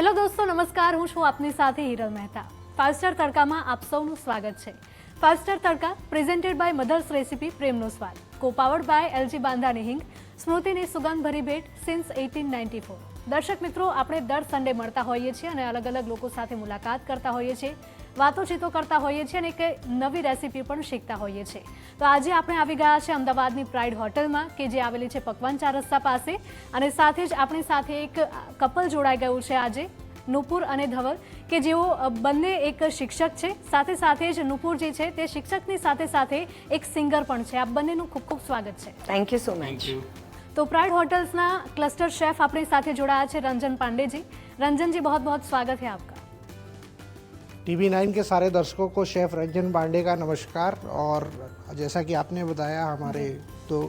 Hello દોસ્તો, નમસ્કાર. હું છું આપની સાથે હિરલ મહેતા. 5 સ્ટાર તડકામાં આપ સૌનું સ્વાગત છે. 5 star Tadka presented by mothers Recipe, પ્રેમનો સ્વાદ. કો પાવર્ડ બાય એલજી બાંધાની હિંગ, સ્મૃતિની સુગંધભરી ભેટ સિન્સ 1894. દર્શક મિત્રો, આપણે દર સન્ડે મળતા હોઈએ છીએ અને અલગ અલગ લોકો સાથે મુલાકાત કરતા હોઈએ છીએ, વાતોચીતો કરતા હોઈએ છીએ અને એક નવી રેસીપી પણ શીખતા હોઈએ છીએ. તો આજે આપણે આવી ગયા છે અમદાવાદની પ્રાઇડ હોટલમાં, કે જે આવેલી છે પકવાન 4 રસ્તા પાસે, અને સાથે જ આપણી સાથે એક કપલ જોડાઈ ગયું છે આજે, નુપુર અને ધવલ, કે જેઓ બંને એક શિક્ષક છે. સાથે સાથે જ નુપુર જે છે તે શિક્ષકની સાથે સાથે એક સિંગર પણ છે. આપ બંનેનું ખૂબ ખૂબ સ્વાગત છે. Thank you so much. तो प्राइड होटल्स ना क्लस्टर शेफ अपने साथ जोड़ा है रंजन पांडे जी. रंजन जी, बहुत बहुत स्वागत है आपका. TV9 के सारे दर्शकों को शेफ रंजन पांडे का नमस्कार. और जैसा कि आपने बताया, हमारे दो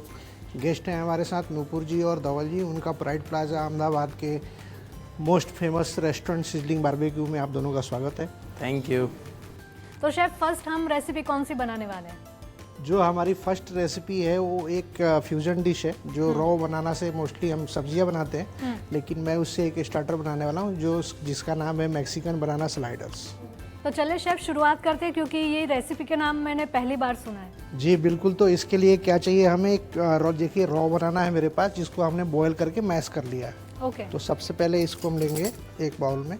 गेस्ट हैं हमारे साथ, नूपुर जी और धवल जी. उनका प्राइड प्लाजा अहमदाबाद के most famous restaurant sizzling barbecue में आप दोनों का स्वागत है. Thank you. तो शेफ, फर्स्ट हम रेसिपी कौन सी बनाने वाले हैं? जो हमारी फर्स्ट रेसिपी है वो एक फ्यूजन डिश है. जो रॉ बनाना से मोस्टली हम सब्जियां बनाते हैं, लेकिन मैं उससे एक स्टार्टर बनाने वाला हूँ जिसका नाम है मैक्सिकन बनाना स्लाइडर्स. तो चलिए शेफ, शुरुआत करते हैं, क्योंकि ये रेसिपी के नाम मैंने पहली बार सुना है. जी बिल्कुल. तो इसके लिए क्या चाहिए हमें, एक रॉ, देखिए रॉ बनाना है मेरे पास, जिसको हमने बॉयल करके मैश कर लिया है. ओके. तो सबसे पहले इसको हम लेंगे एक बाउल में.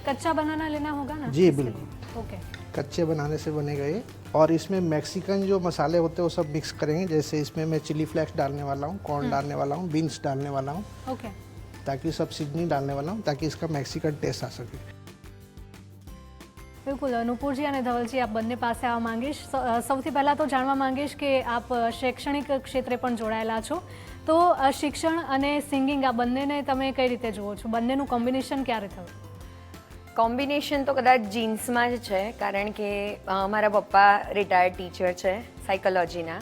कच्चा बनाना लेना होगा ना? जी बिल्कुल. ओके. कच्चे बनाने से बनेगा ये. और इसमें मैक्सिकन जो मसाले होते हैं वो सब मिक्स करेंगे. जैसे इसमें मैं चिली फ्लेक्स डालने वाला हूँ, कॉर्न डालने वाला हूँ, बीन्स डालने वाला हूँ, ओके. ताकि सब सीजनिंग डालने वाला हूँ, ताकि इसका मैक्सिकन टेस्ट आ सके. બિલકુલ. નુપુરજી અને ધવલજી, આપ બંને પાસે આવવા માંગીશ. સૌથી પહેલાં તો જાણવા માંગીશ કે આપ શૈક્ષણિક ક્ષેત્રે પણ જોડાયેલા છો, તો શિક્ષણ અને સિંગિંગ આ બંનેને તમે કઈ રીતે જુઓ છો? બંનેનું કોમ્બિનેશન ક્યારે થયું? કોમ્બિનેશન તો કદાચ જીન્સમાં જ છે, કારણ કે મારા પપ્પા રિટાયર્ડ ટીચર છે સાયકોલોજીના,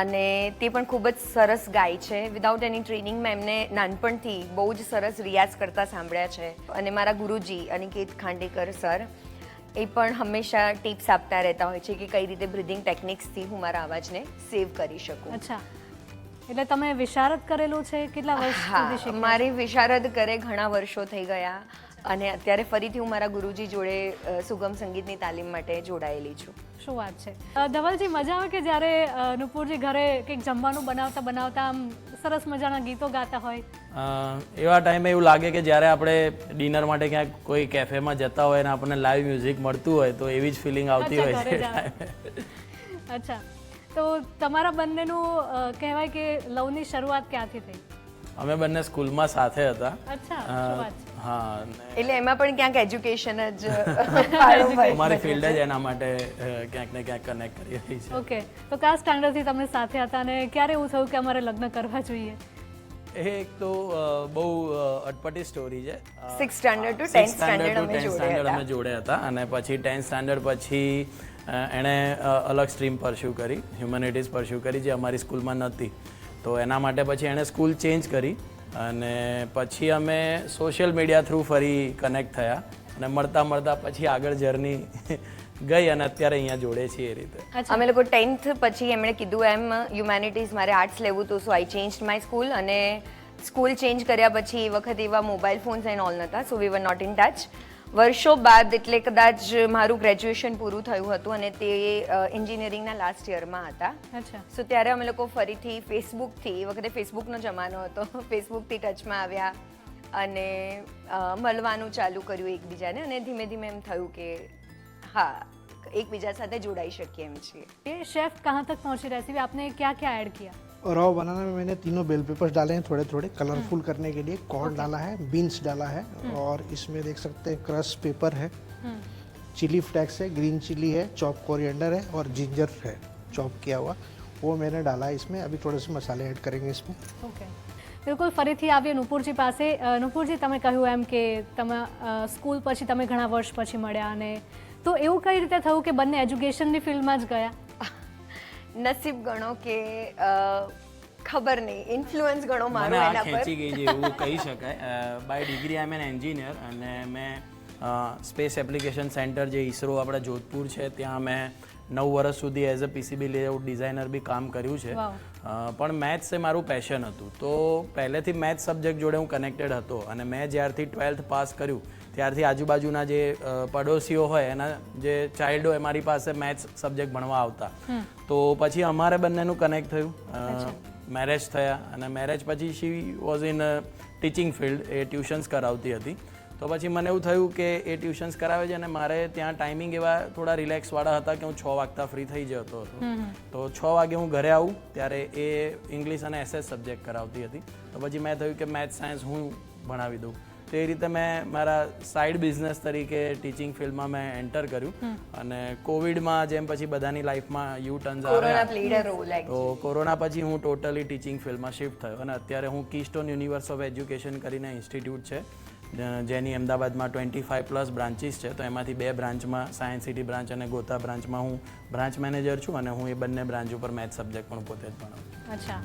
અને તે પણ ખૂબ જ સરસ ગાય છે. વિધાઉટ એની ટ્રેનિંગ મેં એમને નાનપણથી બહુ જ સરસ રિયાઝ કરતા સાંભળ્યા છે. અને મારા ગુરુજી અનિકેત ખાંડેકર સર, એ પણ હંમેશા ટિપ્સ આપતા રહેતા હોય છે કે કઈ રીતે બ્રીધિંગ ટેકનિક્સથી હું મારા અવાજને સેવ કરી શકું. અચ્છા, એટલે તમે વિશારદ કરેલું છે? કેટલા વર્ષ સુધી શીખ્યા? મારી વિશારદ કરે ઘણા વર્ષો થઈ ગયા, અને અત્યારે ફરીથી હું મારા ગુરુજી જોડે સુગમ સંગીતની તાલીમ માટે જોડાયેલી છું. શું વાત છે. ધવલજી, મજા આવે કે જ્યારે નુપુરજી ઘરે કંઈક જમવાનું બનાવતા બનાવતા આમ સરસ મજાના ગીતો ગાતા હોય? એવા ટાઈમે એવું લાગે કે જ્યારે આપણે ડિનર માટે ક્યાંક કોઈ કેફેમાં જતા હોય અને આપણને લાઈવ મ્યુઝિક મળતું હોય, તો એવી જ ફિલિંગ આવતી હોય છે. અચ્છા, તો તમારા બંનેનું કહેવાય કે લવની શરૂઆત ક્યાંથી થઈ? અમે બંને સ્કૂલમાં સાથે હતા. અચ્છા, શું વાત છે. હા, એટલે એમાં પણ ક્યાંક એજ્યુકેશન જ અમારી ફિલ્ડ જ એના માટે ક્યાંક ને ક્યાંક કનેક્ટ કરી રહી છે. ઓકે. તો કયા સ્ટાન્ડર્ડથી તમે સાથે હતા અને ક્યારે એવું થયું કે અમારે લગ્ન કરવા જોઈએ? એ એક તો બહુ અટપટી સ્ટોરી છે. 6th standard two 10th standard અમે જોડે હતા, અને પછી 10th સ્ટાન્ડર્ડ પછી એણે અલગ સ્ટ્રીમ પરસ્યુ કરી, હ્યુમેનિટીઝ પરસ્યુ કરી, જે અમારી સ્કૂલમાં નહોતી. તો એના માટે પછી એણે સ્કૂલ ચેન્જ કરી, અને પછી અમે સોશિયલ મીડિયા થ્રુ ફરી કનેક્ટ થયા, અને મળતા મળતા પછી આગળ જર્ની ગઈ, અને અત્યારે અહીંયા જોડે છીએ એ રીતે. અમે લોકો 10th પછી એમણે કીધું એમ હ્યુમેનિટીઝ મારે આર્ટ્સ લેવું હતું, સો આઈ ચેન્જ માય સ્કૂલ. અને સ્કૂલ ચેન્જ કર્યા પછી એ વખત એવા મોબાઈલ ફોન્સ એન્ડ ઓલ નહોતા, સો વી વર નોટ ઇન ટચ. વર્ષો બાદ, એટલે કદાચ મારું ગ્રેજ્યુએશન પૂરું થયું હતું, અને તે એન્જિનિયરિંગના લાસ્ટ યરમાં હતા. અચ્છા. સો ત્યારે અમે લોકો ફરીથી ફેસબુકથી, એ વખતે ફેસબુકનો જમાનો હતો, ફેસબુકથી ટચમાં આવ્યા અને મળવાનું ચાલુ કર્યું એકબીજાને, અને ધીમે ધીમે એમ થયું કે હા, એકબીજા સાથે જોડાઈ શકીએ એમ છીએ. ये शेफ कहाँ तक पहुंची रेसिपी? आपने क्या क्या ऐड किया? रॉ बनाना में मैंने तीनों बेल पेपर्स डाले हैं, थोड़े थोड़े कलरफुल करने के लिए. कॉर्न डाला है, बीन्स डाला है, और इसमें देख सकते हैं क्रश पेपर है, चिली फ्लेक्स है, ग्रीन चिली है, चॉप कोरिएंडर है, और जिंजर है चॉप किया हुआ, वो मैंने डाला है इसमें. अभी थोड़े से मसाले ऐड करेंगे इसमें. ઓકે. બિલકુલ. ફરીથી આવીએ નુપુરજી પાસે. નુપુરજી, તમે કહ્યું એમ કે તમે સ્કૂલ પછી તમે ઘણા વર્ષ પછી મળ્યા, અને તો એવું કઈ રીતે થયું કે બંને એજ્યુકેશનની ફિલ્ડમાં જ ગયા? નસીબ ગણો કે ખબર નહીં, ઇન્ફ્લુઅન્સ ગણો મારો મને આ એના પર. ખેંચી ગઈ છે એવું કહી શકાય. By degree I am an engineer, અને મેં સ્પેસ એપ્લિકેશન સેન્ટર જે ઇસરો આપણા જોધપુર છે ત્યાં મેં 9 વર્ષ સુધી as a PCB layout designer બી કામ કર્યું છે. પણ મેથ્સ એ મારું પેશન હતું, તો પહેલેથી મેથ્સ સબ્જેક્ટ જોડે હું કનેક્ટેડ હતો. અને મેં જ્યારથી 12th પાસ કર્યું ત્યારથી આજુબાજુના જે પડોશીઓ હોય એના જે ચાઇલ્ડ હોય મારી પાસે મેથ્સ સબ્જેક્ટ ભણવા આવતા. તો પછી અમારે બંનેનું કનેક્ટ થયું, મેરેજ થયા અને મેરેજ પછી she was in teaching field, એ ટ્યુશન્સ કરાવતી હતી. તો પછી મને એવું થયું કે એ ટ્યુશન્સ કરાવે છે અને મારે ત્યાં ટાઈમિંગ એવા થોડા રિલેક્સવાળા હતા કે હું 6 વાગતા ફ્રી થઈ જતો હતો. તો 6 વાગે હું ઘરે આવું ત્યારે એ ઇંગ્લિશ અને SS સબ્જેક્ટ કરાવતી હતી. તો પછી મેં થયું કે મેથ્સ સાયન્સ હું ભણાવી દઉં. તો એ રીતે મેં મારા સાઇડ બિઝનેસ તરીકે ટીચિંગ ફિલ્ડમાં મેં એન્ટર કર્યું. અને કોવિડમાં જેમ પછી બધાની લાઈફમાં યુ ટર્ન્સ આવ્યા, તો કોરોના પછી હું ટોટલી ટીચિંગ ફિલ્ડમાં શિફ્ટ થયો. અને અત્યારે હું કીસ્ટોન યુનિવર્સ ઓફ એજ્યુકેશન કરીને ઇન્સ્ટિટ્યૂટ છે જેની અમદાવાદમાં 25+ બ્રાન્ચીસ છે. તો એમાંથી 2 બ્રાન્ચમાં સાયન્સ સિટી બ્રાન્ચ અને ગોતા બ્રાન્ચમાં હું બ્રાન્ચ મેનેજર છું અને હું એ બંને બ્રાન્ચ ઉપર મેથ્સ સબ્જેક્ટ પણ પોતે જ ભણાવું. अच्छा,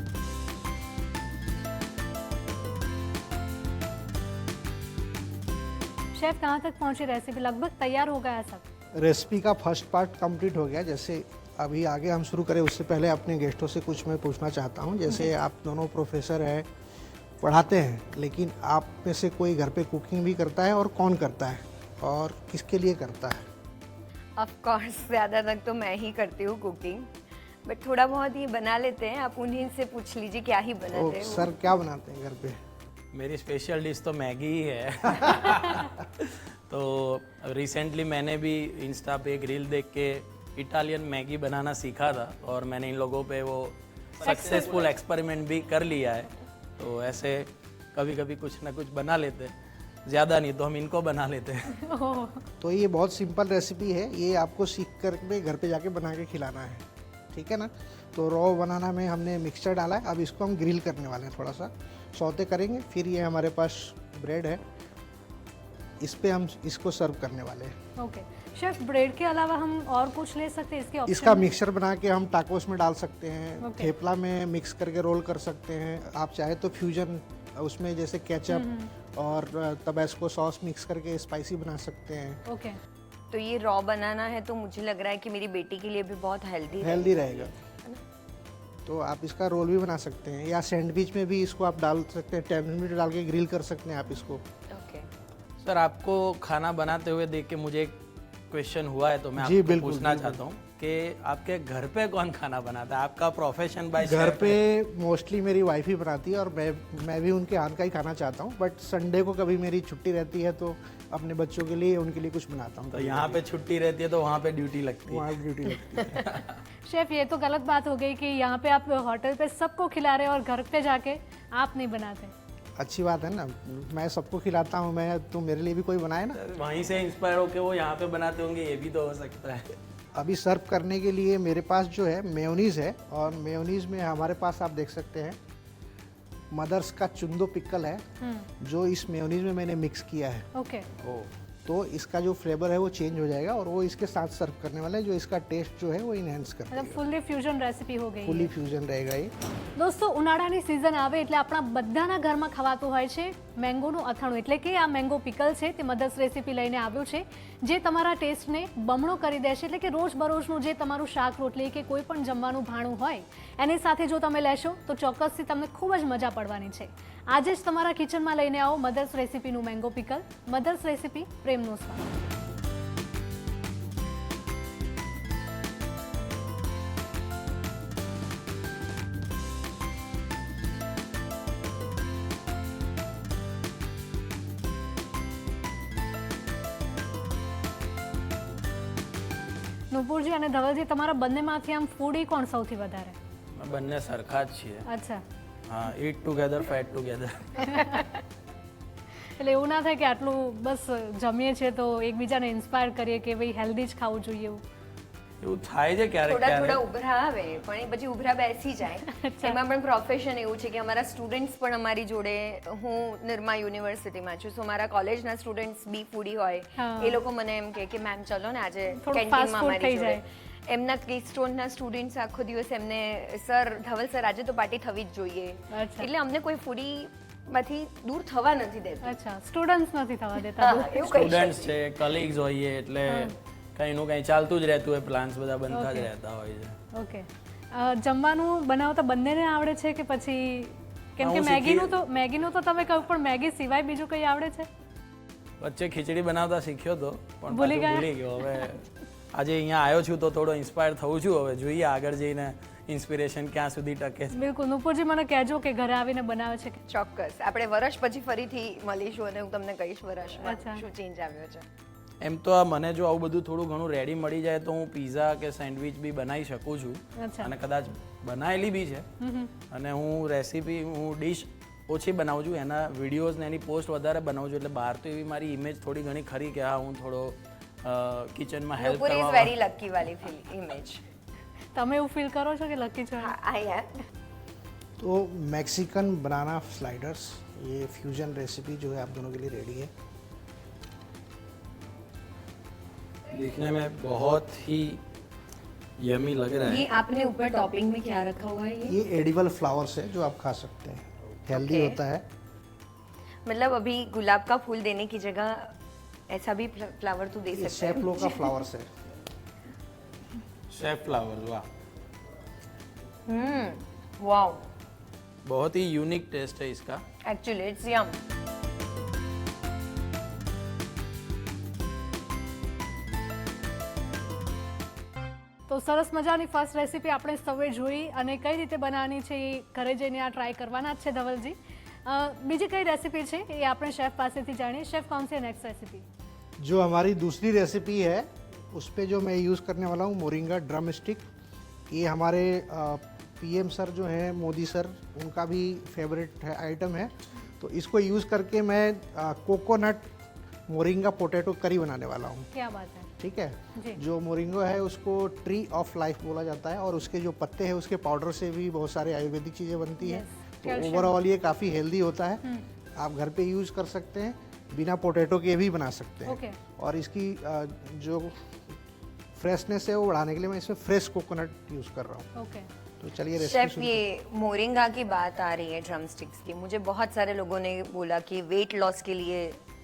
शेफ कहाँ तक पहुंची रेसिपी? लगभग तैयार हो गया सब? रेसिपी का फर्स्ट पार्ट कंप्लीट हो गया. जैसे अभी आगे हम शुरू करें उससे पहले अपने गेस्टों से कुछ मैं पूछना चाहता हूँ. जैसे आप दोनों प्रोफेसर हैं, पढ़ाते हैं, लेकिन आप में से कोई घर पे कुकिंग भी करता है और कौन करता है और किसके लिए करता है? ऑफ कोर्स ज़्यादातर तो मैं ही करती हूँ कुकिंग, बट थोड़ा बहुत ही बना लेते हैं. आप उन्हीं से पूछ लीजिए क्या ही बनाते हैं. सर क्या बनाते हैं घर पे? मेरी स्पेशल डिश तो मैगी ही है. तो रिसेंटली मैंने भी इंस्टा पे एक रील देख के इटालियन मैगी बनाना सीखा था और मैंने इन लोगों पे वो सक्सेसफुल एक्सपेरिमेंट भी कर लिया है. तो ऐसे कभी कभी कुछ ना कुछ बना लेते हैं, ज़्यादा नहीं तो हम इनको बना लेते हैं. तो ये बहुत सिंपल रेसिपी है, ये आपको सीख कर के घर पे जाके बना के खिलाना है, ठीक है ना. तो रॉ बनाना में हमने मिक्सचर डाला है, अब इसको हम ग्रिल करने वाले हैं, थोड़ा सा सौते करेंगे. फिर ये हमारे पास ब्रेड है, इस पे हम इसको सर्व करने वाले हैं. ओके शेफ, ब्रेड के अलावा हम और कुछ ले सकते हैं इसके ऑप्शन इसका में? मिक्सचर बना के हम टाकोस में डाल सकते हैं, Okay. थेपला में मिक्स करके रोल कर सकते हैं. आप चाहे तो फ्यूजन उसमें जैसे केचप और टबैस्को सॉस मिक्स करके स्पाइसी बना सकते हैं. ओके, तो ये रॉ बनाना है तो मुझे लग रहा है कि मेरी बेटी के लिए भी बहुत हेल्दी रहेगा. तो आप इसका रोल भी बना सकते हैं या सैंडविच में भी इसको आप डाल सकते हैं, 10 मिनट डाल के ग्रिल कर सकते हैं आप इसको. ओके. सर आपको खाना बनाते हुए देख के मुझे एक क्वेश्चन हुआ है तो मैं जी, आपको बिल्कुल, पूछना बिल्कुल. चाहता हूँ कि आपके घर पे कौन खाना बनाता है? आपका प्रोफेशन बाय घर पे मोस्टली मेरी वाइफ ही बनाती है और मैं भी उनके हाथ का ही खाना चाहता हूँ. बट संडे को कभी मेरी छुट्टी रहती है तो अपने बच्चों के लिए उनके लिए कुछ बनाता हूँ. तो यहाँ पे छुट्टी रहती है तो वहाँ पे ड्यूटी लगती है. वहाँ ड्यूटी लगती है. शेफ ये तो गलत बात हो गई कि यहाँ पे आप होटल पे सबको खिला रहे हैं और घर पे जाके आप नहीं बनाते. अच्छी बात है ना, मैं सबको खिलाता हूँ, मैं तो मेरे लिए भी कोई बनाए ना. वहीं से इंस्पायर होके वो यहाँ पे बनाते होंगे, ये भी तो हो सकता है. अभी सर्व करने के लिए मेरे पास जो है मेयोनीज है और मेयोनीज में हमारे पास आप देख सकते हैं मदर्स का चुंदो पिकल है जो इस मेयोनीज में मैंने मिक्स किया है. ओके, तो इसका जो फ्लेवर है वो चेंज हो जाएगा और वो इसके साथ सर्व करने वाला है जो इसका टेस्ट जो है वो इनहेन्स कर मतलब देगा. ફૂલી ફ્યુઝન રેસિપી हो गई. ફૂલી ફ્યુઝન रहेगा ये. દોસ્તો ઉનાળાની સિઝન આવે એટલે આપણા બધાના ઘરમાં ખવાતું હોય છે મેંગોનું અથાણું, એટલે કે આ મેંગો પિકલ છે તે મધર્સ રેસિપી લઈને આવ્યું છે જે તમારા ટેસ્ટને બમણો કરી દેશે. એટલે કે રોજબરોજનું જે તમારું શાક રોટલી કે કોઈ પણ જમવાનું ભાણું હોય એની સાથે જો તમે લેશો તો ચોક્કસથી તમને ખૂબ જ મજા પડવાની છે. આજે જ તમારા કિચનમાં લઈને આવો mothers રેસિપીનું mango pickle. Mothers recipe, પ્રેમનો સ્વાદ. નુપુરજી અને ધવલજી, તમારા બંનેમાંથી આમ ફૂડી કોણ સૌથી વધારે? બંને સરખા જ છીએ. અચ્છા, હા, ઈટ ટુગેધર ફેટ ટુગેધર. એટલે એવું ના થાય કે આટલું બસ જમીએ છીએ તો એકબીજાને ઇન્સ્પાયર કરીએ કે ભાઈ હેલ્ધી જ ખાવું જોઈએ એવું? એવું થાય છે ક્યારેક થોડા થોડા ક્યારેક. ઉભરા આવે પણ એ પછી ઉભરા બેસી જાય. એમાં પણ પ્રોફેશન એવું છે કે અમારા સ્ટુડન્ટ્સ પણ અમારી જોડે, હું નિરમા યુનિવર્સિટીમાં છું, સો મારા કોલેજના સ્ટુડન્ટ્સ બી ફૂડી હોય, હા. એ લોકો મને એમ કહે કે મેમ ચલો ને આજે થોડું fast કેન્ટીનમાં food અમારી થઈ જોડે. એમના કીસ્ટોનના સ્ટુડન્ટ્સ આખો દિવસ એમને સર ધવલ સર આજે તો પાર્ટી થવી જ જોઈએ. અચ્છા. એટલે અમને કોઈ ફૂડી માંથી દૂર થવા નથી દેતું. અચ્છા, સ્ટુડન્ટ્સ નથી થવા દેતા હા, દૂર. એવું કહી સ્ટુડન્ટ્સ છે, કલીગ્સ હોઈએ એટલે કંઈનું કંઈ ચાલતું જ રહેતું હોય, પ્લાન્સ બધા બનતા જ રહેતા હોય છે. ઓકે. જમવાનું બનાવતા બંનેને આવડે છે કે પછી, કેમ કે હું મેગીનું તો તમે કહ્યું, પણ મેગી સિવાય બીજું કંઈ આવડે છે? વચ્ચે ખીચડી બનાવતા શીખ્યો હતો પણ ભૂલી પાછું ભૂલી ગયો. હવે આજે અહીંયા આવ્યો છું તો થોડો ઇન્સ્પાયર થવું છું. હવે જોઈએ આગળ જઈને ઇન્સ્પિરેશન ક્યાં સુધી ટકે છે. બિલકુલ. નુપુરજી મને કહેજો કે ઘરે આવીને બનાવે છે કે. ચોક્કસ. આપણે વર્ષ પછી ફરીથી મળીશું અને હું તમને કહીશ વર્ષમાં અચ્છા. શું ચેન્જ આવ્યો છે. એમ તો આ મને જો આવું બધું થોડું ઘણું રેડી મળી જાય તો હું પીઝા કે સેન્ડવિચ બી બનાવી શકું છું, અચ્છા. અને કદાચ બનાવેલી બી છે. અને હું રેસીપી, હું ડિશ ઓછી બનાવું છું, એના વિડીયોઝ ને એની પોસ્ટ વધારે બનાવું છું. એટલે બહાર તો એવી મારી ઇમેજ થોડી ઘણી ખરી કે હા હું થોડો કિચનમાં હેલ્પ નુપુર ઇઝ કરવા. વેરી લકી વાલી ઇમેજ. તમે એવું ફીલ કરો છો કે લકી છો? આઈ એમ. तो मैक्सिकन बनाना स्लाइडर्स, ये फ्यूजन रेसिपी जो है आप दोनों के लिए रेडी है. दिखने में बहुत ही यमी लग रहा है. ये आपने ऊपर टॉपिंग में क्या रखा हुआ है ये? ये एडिबल फ्लावर्स है जो आप खा सकते हैं, हेल्दी Okay. होता है. मतलब अभी गुलाब का फूल देने की जगह ऐसा भी फ्लावर तो दे ये सकते सेफ्लो का फ्लावर्स है. शेफ फ्लावर, वाह, हैं. वाओ, बहुत ही यूनिक टेस्ट है इसका. एक्चुअली इट्स यम. તો સરસ મજાની ફર્સ્ટ રેસીપી આપણે સૌએ જોઈ અને કઈ રીતે બનાવવાની છે એ ઘરે જઈને આ ટ્રાય કરવાના જ છે ધવલજી. બીજી કઈ રેસીપી છે એ આપણે शेफ પાસેથી जानिए. शेफ कौन सी नेक्स्ट रेसिपी? जो हमारी दूसरी रेसिपी है उस पे जो मैं यूज़ करने वाला हूँ मोरिंगा ड्रम स्टिक. ये हमारे पीएम सर जो हैं, मोदी सर, उनका भी फेवरेट है आइटम है. तो इसको यूज़ करके मैं कोकोनट मोरिंगा पोटैटो करी बनाने वाला हूँ. क्या बात है. ठीक जी. है. जो मोरिंगो है उसको ट्री ऑफ लाइफ बोला जाता है और उसके जो पत्ते हैं उसके पाउडर से भी बहुत सारे आयुर्वेदिक चीज़ें बनती हैं. Yes, तो calcium. ओवरऑल ये काफ़ी हेल्दी होता है. आप घर पे यूज़ कर सकते हैं, बिना पोटैटो के भी बना सकते हैं. Okay. और इसकी जो फ्रेशनेस है वो बढ़ाने के लिए मैं इसमें फ्रेश कोकोनट यूज़ कर रहा हूँ. ओके. तो चलिए शेफ, रेसिपी ये मोरिंगा की बात आ रही है ड्रम स्टिक्स की. मुझे बहुत सारे लोगों ने बोला कि वेट लॉस के लिए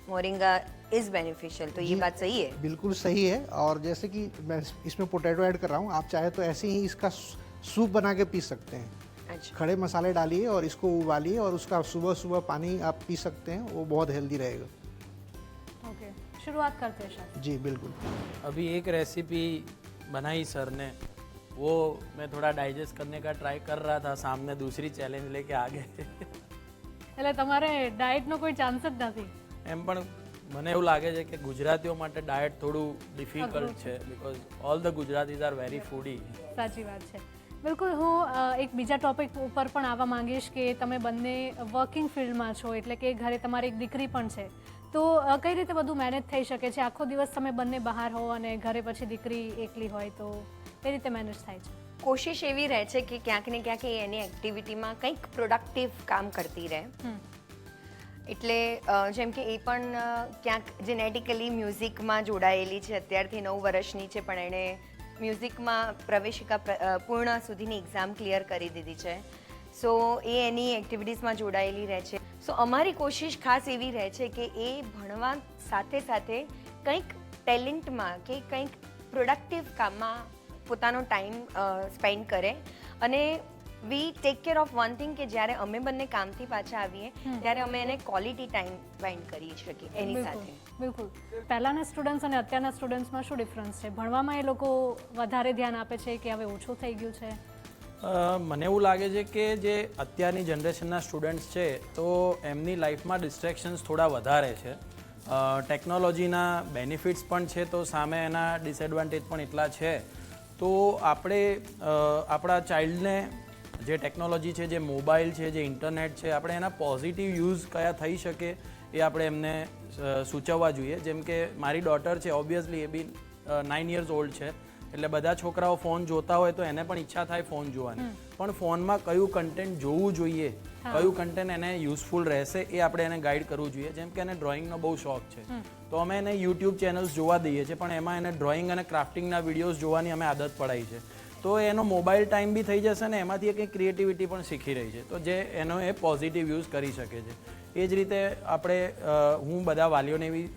मोरिंगा इज बेनिफिशियल. तो ये बात सही है? बिल्कुल सही है. और जैसे कि मैं इसमें पोटैटो ऐड कर रहा हूँ, आप चाहे तो ऐसे ही इसका सूप बना के पी सकते हैं. अच्छा. खड़े मसाले डालिए और इसको उबालिए और उसका सुबह सुबह पानी आप पी सकते हैं, वो बहुत हेल्दी रहेगा. ओके. शुरुआत करते हैं शेफ. जी बिल्कुल. अभी एक रेसिपी बनाई सर ने, वो मैं थोड़ा डाइजेस्ट करने का ट्राई कर रहा था, सामने दूसरी चैलेंज लेके आ गए. એટલે તમારે ડાયટનો કોઈ ચાન્સ જ નથી. એમ પણ મને એવું લાગે છે કે ગુજરાતીઓ માટે ડાયટ થોડું ડિફિકલ્ટ છે, because all the Gujaratis are very foodie. સાચી વાત છે. બિલકુલ. હું એક બીજા ટોપિક ઉપર પણ આવવા માંગીશ કે તમે બંને વર્કિંગ ફિલ્ડમાં છો, એટલે કે ઘરે તમારી એક દીકરી પણ છે. તો કઈ રીતે બધું મેનેજ થઈ શકે છે? આખો દિવસ તમે બંને બહાર હો અને ઘરે પછી દીકરી એકલી હોય, તો કઈ રીતે મેનેજ થાય છે? કોશિશ એવી રહે છે કે ક્યાંક ને ક્યાંક એ એની એક્ટિવિટીમાં કંઈક પ્રોડક્ટિવ કામ કરતી રહે. એટલે જેમ કે એ પણ ક્યાંક જેનેટિકલી મ્યુઝિકમાં જોડાયેલી છે. અત્યારથી 9 વર્ષની છે પણ એણે મ્યુઝિકમાં પ્રવેશિકા પૂર્ણ સુધીની એક્ઝામ ક્લિયર કરી દીધી છે. સો એ એની એક્ટિવિટીઝમાં જોડાયેલી રહે છે. સો અમારી કોશિશ ખાસ એવી રહે છે કે એ ભણવા સાથે સાથે કંઈક ટેલેન્ટમાં કે કંઈક પ્રોડક્ટિવ કામમાં પોતાનો ટાઈમ સ્પેન્ડ કરે. અને we take care of one thing કે જ્યારે અમે બંને કામથી પાછા આવીએ ત્યારે અમે એને ક્વોલિટી ટાઈમ સ્પેન્ડ કરી શકીએ એની સાથે. બિલકુલ. પહેલાંના સ્ટુડન્ટ્સ અને અત્યારના સ્ટુડન્ટ્સમાં શું ડિફરન્સ છે? ભણવામાં એ લોકો વધારે ધ્યાન આપે છે કે હવે ઓછું થઈ ગયું છે? મને એવું લાગે છે કે જે અત્યારની જનરેશનના સ્ટુડન્ટ્સ છે તો એમની લાઈફમાં ડિસ્ટ્રેક્શન્સ થોડા વધારે છે. ટેકનોલોજીના બેનિફિટ્સ પણ છે તો સામે એના ડિસએડવાન્ટેજ પણ એટલા છે. તો આપણે આપણા ચાઇલ્ડને જે ટેકનોલોજી છે, જે મોબાઈલ છે, જે ઇન્ટરનેટ છે, આપણે એના પોઝિટિવ યુઝ કયા થઈ શકે એ આપણે એમને સૂચવવા જોઈએ. જેમ કે મારી ડોટર છે, ઓબ્વિયસલી એ બી 9 યર્સ ઓલ્ડ છે, એટલે બધા છોકરાઓ ફોન જોતા હોય તો એને પણ ઈચ્છા થાય ફોન જોવાની, પણ ફોનમાં કયું કન્ટેન્ટ જોવું જોઈએ, કયું કન્ટેન્ટ એને યુઝફુલ રહેશે એ આપણે એને ગાઈડ કરવું જોઈએ. જેમ કે એને ડ્રોઈંગનો બહુ શોખ છે તો અમે એને યુટ્યુબ ચેનલ્સ જોવા દઈએ છીએ, પણ એમાં એને ડ્રોઈંગ અને ક્રાફ્ટિંગના વિડીયોઝ જોવાની અમે આદત પડાવી છે. તો એનો મોબાઈલ ટાઈમ બી થઈ જશે ને એમાંથી એ કંઈક ક્રિએટિવિટી પણ શીખી રહી છે, તો જે એનો એ પોઝિટિવ યુઝ કરી શકે છે. એ જ રીતે આપણે હું બધા વાલીઓને એવી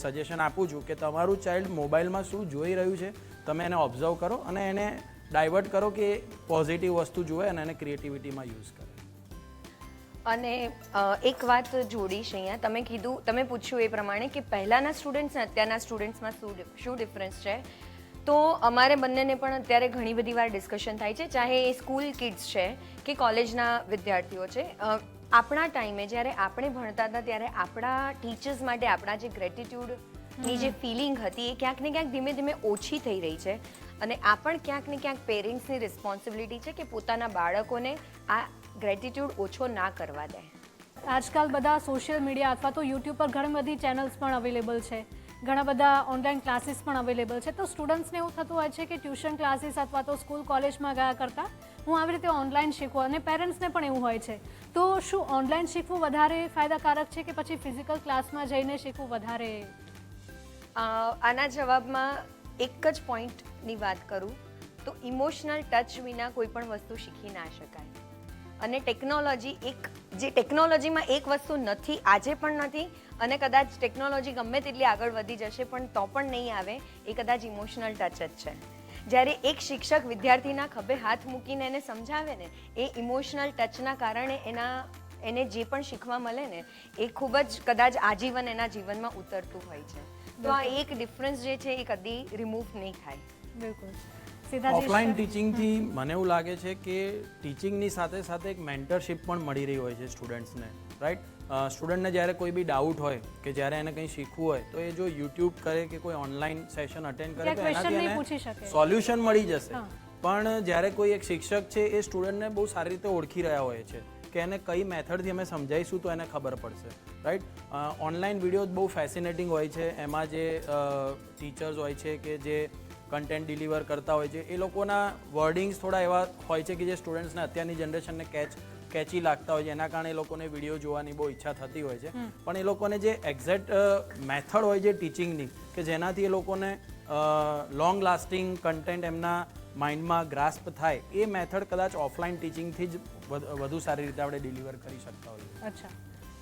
સજેશન આપું છું કે તમારું ચાઇલ્ડ મોબાઈલમાં શું જોઈ રહ્યું છે તમે એને ઓબ્ઝર્વ કરો અને એને ડાયવર્ટ કરો કે પોઝિટિવ વસ્તુ જુએ અને એને ક્રિએટિવિટીમાં યુઝ કરે. અને એક વાત જોડીશ અહીંયા, તમે પૂછ્યું એ પ્રમાણે કે પહેલાંના સ્ટુડન્ટ્સ અને અત્યારના સ્ટુડન્ટ્સમાં શું ડિફરન્સ છે. તો અમારે બંનેને પણ અત્યારે ઘણી બધી વાર ડિસ્કશન થાય છે, ચાહે એ સ્કૂલ કિડ્સ છે કે કોલેજના વિદ્યાર્થીઓ છે. આપણા ટાઈમે જ્યારે આપણે ભણતા હતા ત્યારે આપણા ટીચર્સ માટે આપણા જે ગ્રેટિટ્યૂડની જે ફિલિંગ હતી એ ક્યાંક ને ક્યાંક ધીમે ધીમે ઓછી થઈ રહી છે. અને આ પણ ક્યાંક ને ક્યાંક પેરેન્ટ્સની રિસ્પોન્સિબિલિટી છે કે પોતાના બાળકોને આ ગ્રેટિટ્યૂડ ઓછો ના કરવા દે. આજકાલ બધા સોશિયલ મીડિયા અથવા તો યુટ્યુબ પર ઘણી બધી ચેનલ્સ પણ અવેલેબલ છે, ઘણા બધા ઓનલાઈન ક્લાસીસ પણ અવેલેબલ છે. તો સ્ટુડન્ટ્સને એવું થતું હોય છે કે ટ્યુશન ક્લાસીસ અથવા તો સ્કૂલ કોલેજમાં ગયા કરતાં હું આવી રીતે ઓનલાઈન શીખવું, અને પેરેન્ટ્સને પણ એવું હોય છે. તો શું ઓનલાઈન શીખવું વધારે ફાયદાકારક છે કે પછી ફિઝિકલ ક્લાસમાં જઈને શીખવું વધારે? આના જવાબમાં એક જ પોઈન્ટની વાત કરું તો ઇમોશનલ ટચ વિના કોઈ પણ વસ્તુ શીખી ના શકાય. અને ટેકનોલોજીમાં એક વસ્તુ નથી, આજે પણ નથી, અને કદાચ ટેકનોલોજી ગમે તેટલી આગળ વધી જશે પણ તો પણ નહીં આવે, એ કદાચ ઇમોશનલ ટચ જ છે. જ્યારે એક શિક્ષક વિદ્યાર્થીના ખભે હાથ મૂકીને એને સમજાવે ને, એ ઇમોશનલ ટચના કારણે એને જે પણ શીખવા મળે ને એ ખૂબ જ કદાચ આજીવન એના જીવનમાં ઉતરતું હોય છે. તો આ એક ડિફરન્સ જે છે એ કદી રિમૂવ નહીં થાય. બિલકુલ. ઓફલાઈન ટીચિંગથી મને એવું લાગે છે કે ટીચિંગની સાથે સાથે એક મેન્ટરશિપ પણ મળી રહી હોય છે સ્ટુડન્ટ્સને, રાઈટ? સ્ટુડન્ટને જ્યારે કોઈ બી ડાઉટ હોય કે જ્યારે એને કંઈ શીખવું હોય તો એ જો યુટ્યુબ કરે કે કોઈ ઓનલાઈન સેશન અટેન્ડ કરે તો એનાથી એને સોલ્યુશન મળી જશે. પણ જ્યારે કોઈ એક શિક્ષક છે એ સ્ટુડન્ટને બહુ સારી રીતે ઓળખી રહ્યા હોય છે કે એને કઈ મેથડથી અમે સમજાવીશું તો એને ખબર પડશે, રાઈટ? ઓનલાઈન વિડીયો બહુ ફેસિનેટિંગ હોય છે, એમાં જે ટીચર્સ હોય છે કે જે કન્ટેન્ટ ડિલિવર કરતા હોય છે એ લોકોના વર્ડિંગ્સ થોડા એવા હોય છે કે જે સ્ટુડન્ટ્સને અત્યારની જનરેશનને કેચી લાગતા હોય છે, એના કારણે એ લોકોને વિડીયો જોવાની બહુ ઈચ્છા થતી હોય છે. પણ એ લોકોને જે એક્ઝેક્ટ મેથડ હોય છે ટીચિંગની કે જેનાથી એ લોકોને લોંગ લાસ્ટિંગ કન્ટેન્ટ એમના માઇન્ડમાં ગ્રાસ્પ થાય, એ મેથડ કદાચ ઓફલાઈન ટીચિંગથી જ વધુ સારી રીતે આપણે ડિલિવર કરી શકતા હોઈએ. અચ્છા,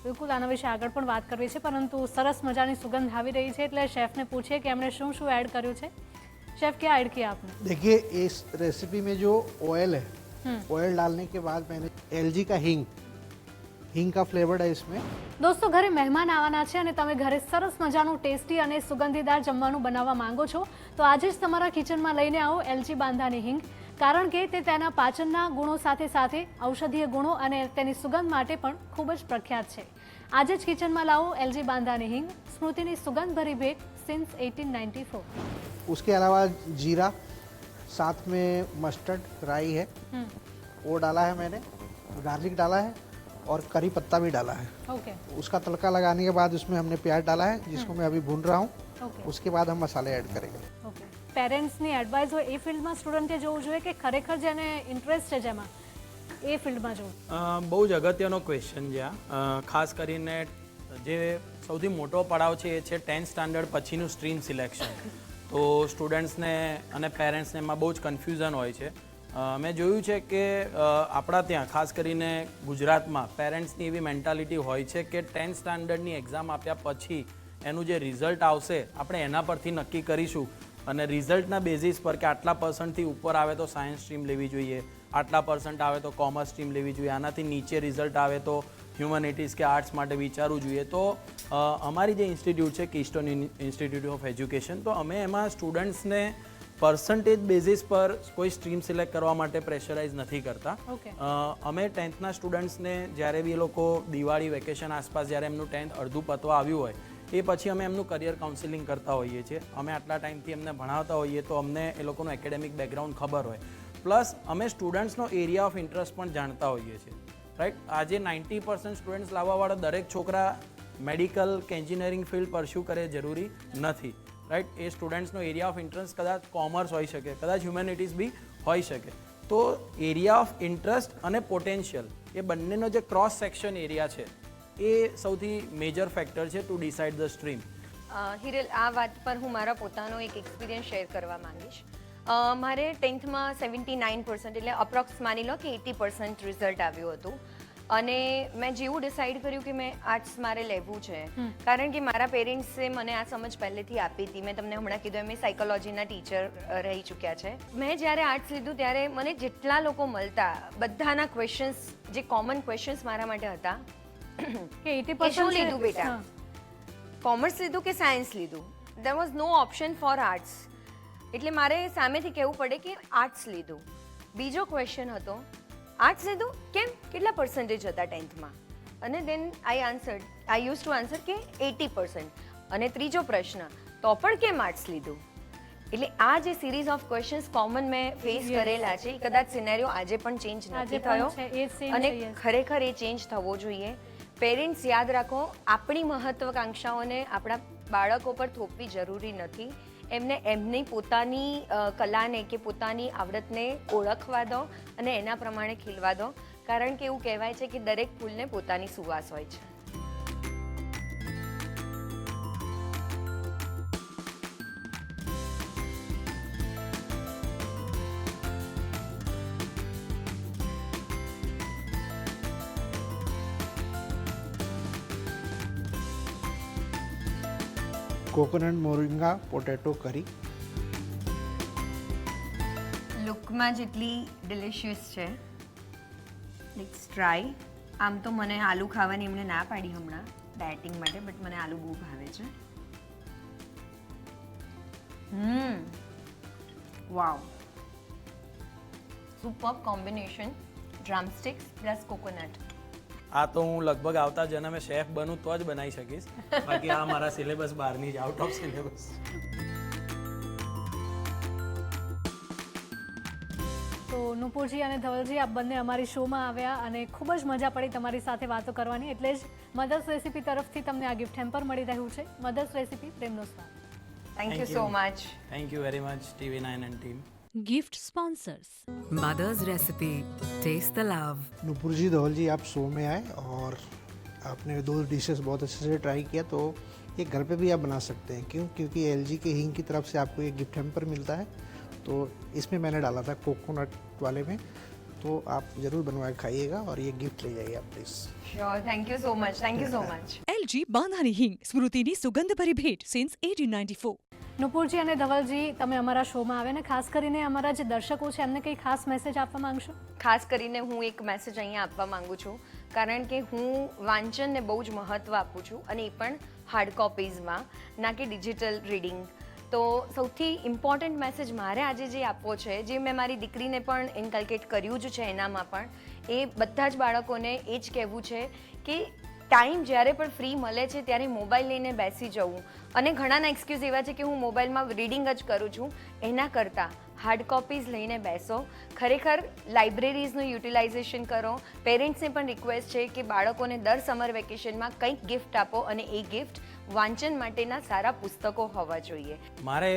બિલકુલ. આના વિશે આગળ પણ વાત કરવી છે, પરંતુ સરસ મજાની સુગંધ આવી રહી છે એટલે शेफને पूछिए कि हमने શું શું ऐड કર્યું છે. शेफ क्या ऐड किया आपने? देखिए इस रेसिपी में जो ऑयल है, ऑयल डालने के बाद मैंने एलजी का हींग का फ्लेवर्ड है इसमें. દોસ્તો, ઘરે મહેમાન આવવાના છે અને તમે ઘરે સરસ મજાનું ટેસ્ટી અને સુગંધીદાર જમવાનું બનાવવા માંગો છો તો આજે જ તમારા કિચનમાં લઈને આવો એલજી બાંધાની હિંગ, કારણ કે તે તેના પાચનના ગુણો સાથે સાથે ઔષધીય ગુણો અને તેની સુગંધ માટે પણ ખૂબ જ પ્રખ્યાત છે. આજે જ કિચનમાં લાવો એલજી બાંધાની હિંગ, સ્મૃતિની સુગંધભરી ભેટ સિન્સ 1894. उसके अलावा जीरा, साथ में मस्टर्ड राई है वो डाला है मैंने, गार्लिक डाला है और करी पत्ता भी डाला है. ओके. उसका तड़का लगाने के बाद उसमें हमने प्याज डाला है जिसको मैं अभी भून रहा हूँ. ओके. उसके बाद हम मसाले ऐड करेंगे. ઓકે. પેરેન્ટ્સની એડવાઇસ હોય એ ફિલ્ડમાં સ્ટુડન્ટે જોવું જોઈએ કે ખરેખર જેને ઇન્ટરેસ્ટ છે જેમાં એ ફિલ્ડમાં જોવું? બહુ જ અગત્યનો ક્વેશ્ચન છે આ. ખાસ કરીને જે સૌથી મોટો પડાવ છે એ છે 10th સ્ટાન્ડર્ડ પછીનું સ્ટ્રીમ સિલેક્શન. તો સ્ટુડન્ટ્સને અને પેરેન્ટ્સને એમાં બહુ જ કન્ફ્યુઝન હોય છે. મેં જોયું છે કે આપણા ત્યાં ખાસ કરીને ગુજરાતમાં પેરેન્ટ્સની એવી મેન્ટાલિટી હોય છે કે 10th સ્ટાન્ડર્ડની એક્ઝામ આપ્યા પછી એનું જે રિઝલ્ટ આવશે આપણે એના પરથી નક્કી કરીશું અને રિઝલ્ટના બેઝિસ પર કે આટલા પર્સન્ટથી ઉપર આવે તો સાયન્સ સ્ટ્રીમ લેવી જોઈએ, આટલા પર્સન્ટ આવે તો કોમર્સ સ્ટ્રીમ લેવી જોઈએ, આનાથી નીચે રિઝલ્ટ આવે તો હ્યુમનિટીઝ કે આર્ટ્સ માટે વિચારવું જોઈએ. તો અમારી જે ઇન્સ્ટિટ્યૂટ છે કિસ્ટોન ઇન્સ્ટિટ્યૂટ ઓફ એજ્યુકેશન, તો અમે એમાં સ્ટુડન્ટ્સને પર્સન્ટેજ બેઝિસ પર કોઈ સ્ટ્રીમ સિલેક્ટ કરવા માટે પ્રેશરાઇઝ નથી કરતા. અમે 10thના સ્ટુડન્ટ્સને જ્યારે બી એ લોકો દિવાળી વેકેશન આસપાસ જ્યારે એમનું 10th અડધું પતવા આવ્યું હોય એ પછી અમે એમનું કરિયર કાઉન્સિલિંગ કરતા હોઈએ છીએ. અમે આટલા ટાઈમથી એમને ભણાવતા હોઈએ તો અમને એ લોકોનું એકેડેમિક બેકગ્રાઉન્ડ ખબર હોય, પ્લસ અમે સ્ટુડન્ટ્સનો એરિયા ઓફ ઇન્ટરેસ્ટ પણ જાણતા હોઈએ છીએ, રાઈટ? આજે 90% સ્ટુડન્ટ્સ લાવવાવાળા દરેક છોકરા મેડિકલ કે એન્જિનિયરિંગ ફિલ્ડ પરસ્યુ કરે જરૂરી નથી, રાઈટ? એ સ્ટુડન્ટ્સનો એરિયા ઓફ ઇન્ટરેસ્ટ કદાચ કોમર્સ હોઈ શકે, કદાચ હ્યુમેનિટીઝ બી હોઈ શકે. તો એરિયા ઓફ ઇન્ટરેસ્ટ અને પોટેન્શિયલ એ બંનેનો જે ક્રોસ સેક્શન એરિયા છે એ સૌથી મેજર ફેક્ટર છે to decide the stream. Hiral, આ વાત પર હું મારા પોતાનો એક એક્સપિરિયન્સ શેર કરવા માંગીશ. મારે 10thમાં 79% એટલે અપ્રોક્સ માની લો કે 80% રિઝલ્ટ આવ્યું હતું. અને મેં જેવું ડિસાઈડ કર્યું કે મેં આર્ટ્સ મારે લેવું છે, કારણ કે મારા પેરેન્ટ્સે મને આ સમજ પહેલેથી આપી હતી. મેં તમને હમણાં કીધું એમ સાયકોલોજીના ટીચર રહી ચૂક્યા છે. મેં જ્યારે આર્ટ્સ લીધું ત્યારે મને જેટલા લોકો મળતા બધાના ક્વેશ્ચન્સ, જે કોમન ક્વેશ્ચન્સ મારા માટે હતા કે 80% કે શું છે? લીધું બેટા, કોમર્સ લીધું કે સાયન્સ લીધું, there was no option for arts. એટલે મારે સામેથી કહેવું પડે કે આર્ટ્સ લીધું. બીજો ક્વેશ્ચન હતો, આર્ટ્સ લીધું કેમ, કેટલા પર્સન્ટેજ હતા 10thમાં, અને દેન આઈ યુઝ ટુ આન્સર કે 80%. અને ત્રીજો પ્રશ્ન, તો પણ કેમ આર્ટ્સ લીધું. એટલે આ જે સિરીઝ ઓફ ક્વેશ્ચન્સ કોમન મેં ફેસ કરેલા છે, એ કદાચ સિનેરિયો આજે પણ ચેન્જ આજે નથી પણ થયો, છે, એ જ same અને છે, yes. ખરેખર એ ચેન્જ થવો જોઈએ. પેરેન્ટ્સ યાદ રાખો, આપણી મહત્વકાંક્ષાઓને આપણા બાળકો પર થોપવી જરૂરી નથી. એમને એમની પોતાની કલાને કે પોતાની આવડતને ઓળખવા દો અને એના પ્રમાણે ખીલવા દો, કારણ કે એવું કહેવાય છે કે દરેક ફૂલને પોતાની સુવાસ હોય છે. कोकोनट मोरिंगा पोटैटो करी. લુકમાં જેટલી ડિલિશિયસ છે, લેટ્સ ટ્રાય. આમ તો મને આલુ ખાવાની એમણે ના પાડી હમણાં ડાયટિંગ માટે, બટ મને આલુ બહુ ભાવે છે. વાવ, સુપર કોમ્બિનેશન, ડ્રમસ્ટિક્સ પ્લસ કોકોનટ. આ તો હું લગભગ આવતા જન્મે શેફ બનું તો જ બનાવી શકીશ, બાકી આ મારા સિલેબસ બહારની જ, આઉટ ઓફ સિલેબસ. તો નુપુરજી અને ધવલજી, આપ બંને અમારી શોમાં આવ્યા અને ખૂબ જ મજા પડી તમારી સાથે વાતો કરવાની. એટલે જ મધર્સ રેસીપી તરફથી તમને આ ગિફ્ટ હેમ્પર મળી રહ્યું છે. મધર્સ રેસીપી, પ્રેમનો સ્વાદ. Thank you so much. Thank you very much TV9 and team. Gift sponsors Mother's Recipe, Taste the Love. Nupur ji, Dhaval ji, आप शो में आए और आपने 2 डिशेस बहुत अच्छे से ट्राई किया, तो ये घर पे भी आप बना सकते हैं. क्यों? क्योंकि LG के हिंग की तरफ से आपको ये गिफ्ट हैम्पर मिलता है, तो इसमें मैंने डाला था कोकोनट वाले में, तो आप ज़रूर बनवा के खाइएगा और ये गिफ्ट ले जाइए आप please. Sure, thank you so much, thank you so much. LG બાંધાની હિંગ, સ્મૃતિની સુગંધભરી ભેટ સિન્સ 1894. નુપુરજી અને ધવલજી, તમે અમારા શોમાં આવ્યા ને ખાસ કરીને અમારા જે દર્શકો છે એમને કંઈ ખાસ મેસેજ આપવા માંગશો? ખાસ કરીને હું એક મેસેજ અહીંયા આપવા માંગુ છું, કારણ કે હું વાંચનને બહુ જ મહત્ત્વ આપું છું, અને એ પણ હાર્ડ કોપીઝમાં, ના કે ડિજિટલ રીડિંગ. તો સૌથી ઇમ્પોર્ટન્ટ મેસેજ મારે આજે જે આપવો છે, જે મેં મારી દીકરીને પણ ઇન્કલ્કેટ કર્યું જ છે એનામાં પણ, એ બધા જ બાળકોને એ જ કહેવું છે કે ટાઈમ જ્યારે પણ ફ્રી મળે છે ત્યારે મોબાઈલ લઈને બેસી જવું. અને ઘણાના એક્સક્યુઝ એવા છે કે હું મોબાઈલમાં રીડિંગ જ કરું છું, એના કરતાં હાર્ડ કોપીઝ લઈને બેસો. ખરેખર લાઇબ્રેરીઝનું યુટિલાઇઝેશન કરો. પેરેન્ટ્સને પણ રિક્વેસ્ટ છે કે બાળકોને દર સમર વેકેશનમાં કંઈક ગિફ્ટ આપો, અને એ ગિફ્ટ વાંચન માટેના સારા પુસ્તકો હોવા જોઈએ. મારે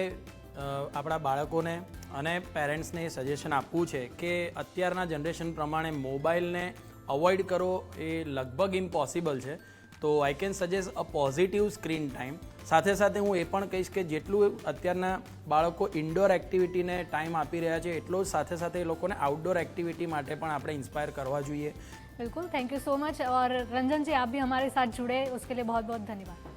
આપણા બાળકોને અને પેરેન્ટ્સને એ સજેશન આપવું છે કે અત્યારના જનરેશન પ્રમાણે મોબાઈલને અવોઇડ કરો એ લગભગ ઇમ્પોસિબલ છે. તો I can suggest a positive screen time. સાથે સાથે હું એ પણ કહીશ કે જેટલું અત્યારના બાળકો ઇન્ડોર એક્ટિવિટીને ટાઈમ આપી રહ્યા છે, એટલો જ સાથે સાથે એ લોકોને આઉટડોર એક્ટિવિટી માટે પણ આપણે ઇન્સ્પાયર કરવા જોઈએ. बिल्कुल, थैंक यू सो मच. और रंजन जी, आप भी हमारे साथ जुड़े, उसके लिए बहुत बहुत धन्यवाद.